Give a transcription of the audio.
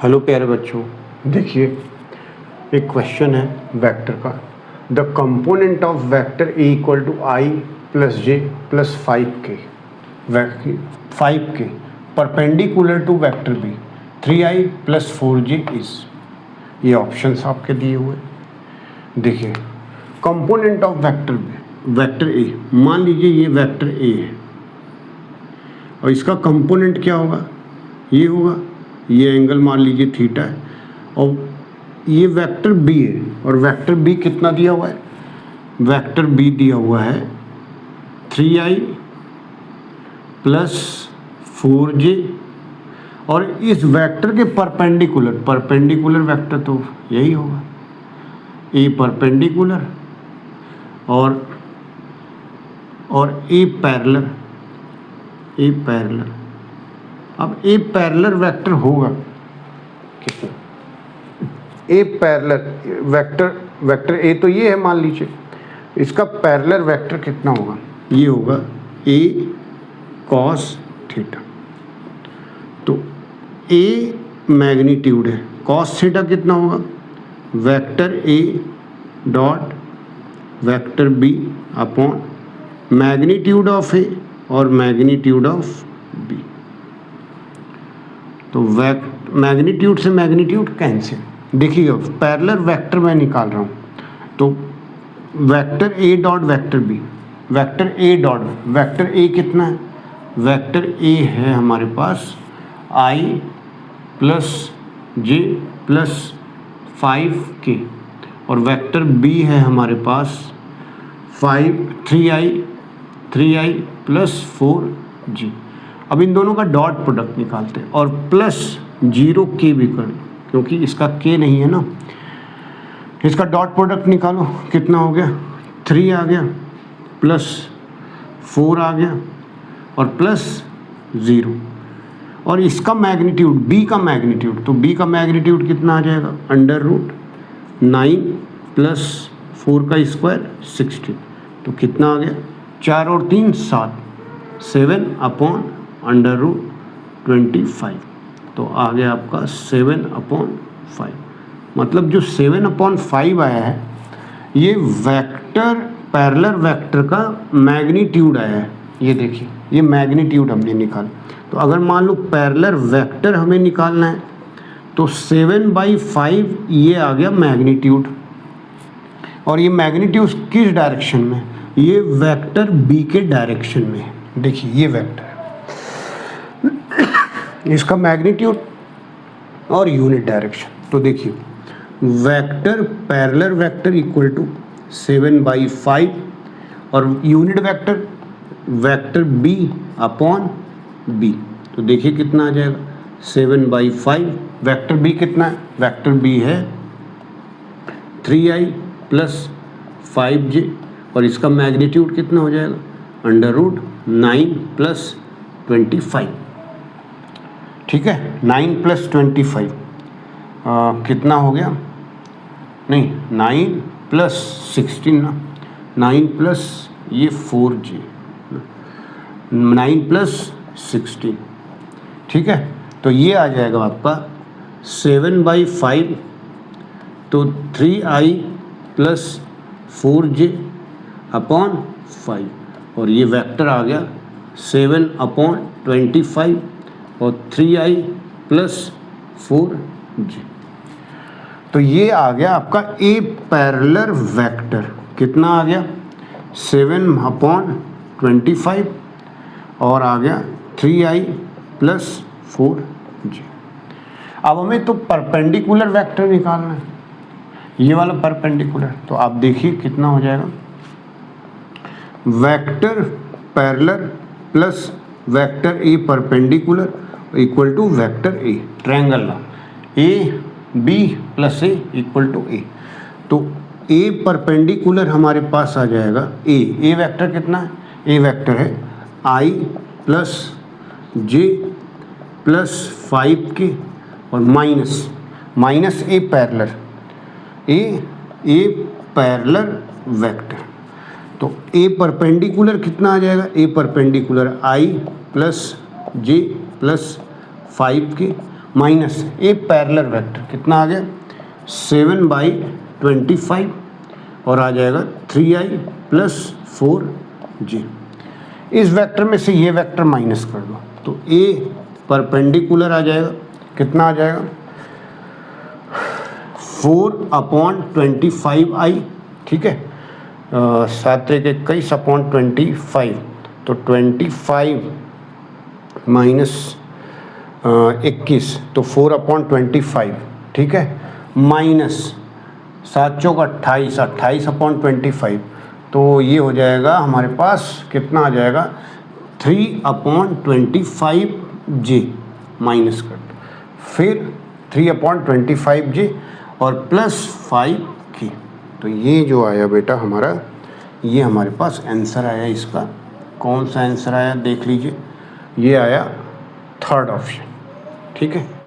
Hello प्यारे बच्चों, देखिए एक क्वेश्चन है वेक्टर का। The component of vector A equal to i plus j plus 5k perpendicular to vector B 3i plus 4j is. ये options आपके दिए हुए। देखिए कंपोनेंट ऑफ वेक्टर ए, मान लीजिए ये वेक्टर ए है और इसका कंपोनेंट क्या होगा, ये होगा, ये एंगल मान लीजिए थीटा है, और ये वेक्टर बी है। और वेक्टर बी कितना दिया हुआ है, वेक्टर बी दिया हुआ है 3i प्लस 4j, और इस वेक्टर के परपेंडिकुलर वेक्टर तो यही होगा, ए परपेंडिकुलर और ए पैरेलल। अब ए पैरेलल वेक्टर होगा कितना, ए पैरेलल वेक्टर ए तो ये है मान लीजिए, इसका पैरेलल वेक्टर कितना होगा, ये होगा ए कॉस थीटा। तो ए मैग्नीट्यूड है, कॉस थीटा कितना होगा, vector A dot vector B upon magnitude of A और मैग्नीट्यूड ऑफ बी। तो मैग्नीट्यूड से मैग्नीट्यूड कैंसिल। देखिएगा पैरेलल वेक्टर मैं निकाल रहा हूँ, तो vector A dot vector B, vector A कितना है, वेक्टर ए है हमारे पास आई प्लस जे प्लस 5k, और वेक्टर बी है हमारे पास 3i प्लस 4j। अब इन दोनों का डॉट प्रोडक्ट निकालते हैं और प्लस 0k भी कर लो, क्योंकि इसका k नहीं है ना। इसका डॉट प्रोडक्ट निकालो, कितना हो गया, 3 आ गया प्लस 4 आ गया और प्लस 0, और इसका मैग्नीट्यूड b का मैग्नीट्यूड, तो b का मैग्नीट्यूड कितना आ जाएगा, √9 प्लस 4 का स्क्वायर 16। तो कितना आ गया, 4 और 3 7, 7/√25। तो आ गया आपका 7/5। मतलब जो 7/5 आया है, ये वेक्टर पैरेलल वेक्टर का मैग्नीट्यूड आया है। ये देखिए, ये मैग्नीट्यूड हमने निकाला। तो अगर मान लो पैरेलल वेक्टर हमें निकालना है, तो 7/5 ये आ गया मैग्नीट्यूड, और ये मैग्नीट्यूड किस डायरेक्शन में, ये वेक्टर बी के डायरेक्शन में है। देखिए ये वेक्टर है, इसका मैग्नीट्यूड और यूनिट डायरेक्शन। तो देखिए vector parallel vector equal to 7/5 और unit vector B upon B. तो देखिए कितना आ जाएगा, 7/5। वेक्टर बी कितना है, वेक्टर बी है 3i प्लस 5j, और इसका मैग्नीट्यूड कितना हो जाएगा, √9 प्लस 25। ठीक है, 9 प्लस 25 कितना हो गया, नहीं 9 प्लस 16 ना, 9 प्लस ये 4j, 9 प्लस 16। ठीक है, तो ये आ जाएगा आपका 7/5, तो 3i प्लस 4j अपॉन 5, और ये वेक्टर आ गया 7/25 और 3i प्लस 4j। तो ये आ गया आपका ए पैरेलल वेक्टर। कितना आ गया, 7/25 और आ गया 3i प्लस 4j। अब हमें तो परपेंडिकुलर वेक्टर निकालना है, ये वाला परपेंडिकुलर। तो आप देखिए कितना हो जाएगा, vector parallel plus vector A perpendicular equal to vector A, triangle law, A B plus A equal to A. तो ए परपेंडिकुलर हमारे पास आ जाएगा, ए वेक्टर कितना है, ए वेक्टर है आई प्लस जे प्लस 5k और माइनस ए पैरेलल वेक्टर। तो ए परपेंडिकुलर कितना आ जाएगा, ए परपेंडिकुलर आई plus j plus 5k minus ए पैरेलल वेक्टर कितना आ गया 7/25 और आ जाएगा 3i प्लस 4j। इस वेक्टर में से ये वेक्टर माइनस कर दो तो ए परपेंडिकुलर आ जाएगा, कितना आ जाएगा 4/25i, ठीक है, 7×21/25 तो 25 माइनस 21 तो 4/25, ठीक है, माइनस 7×4 = 28, 28/25 तो ये हो जाएगा हमारे पास कितना आ जाएगा 3/25j माइनस कर दो, फिर 3/25j और प्लस 5k। तो ये जो आया बेटा हमारा, ये हमारे पास आंसर आया। इसका कौन सा आंसर आया देख लीजिए, ये आया थर्ड ऑप्शन, ठीक है।